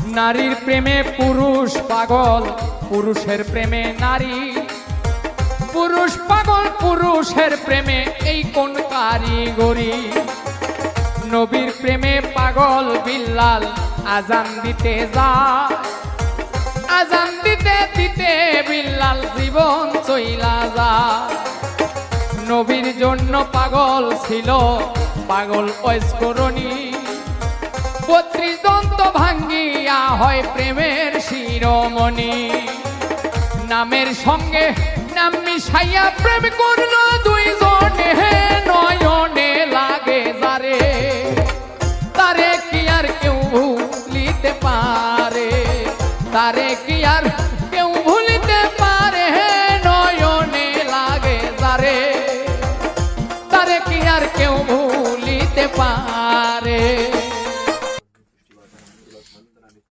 নারীর প্রেমে পুরুষ পাগল, পুরুষের প্রেমে নারী। পুরুষ পাগল পুরুষের প্রেমে, এই কোন কারিগরি। নবীর প্রেমে পাগল বিল্লাল, আজান দিতে যায়। আজান দিতে দিতে বিল্লাল জীবন চইলা যায়। নবীর জন্য পাগল ছিল পাগল ঐস্করণী। 32 দন্ত ভাঙ্গিয়া হয় প্রেমের শিরোমণি। নামের সঙ্গে নাম মিশাইয়া প্রেম করল দুইজনে, নয়নে লাগে যারে, তারে কি আর কেউ ভুলিতে পারে, তারে কি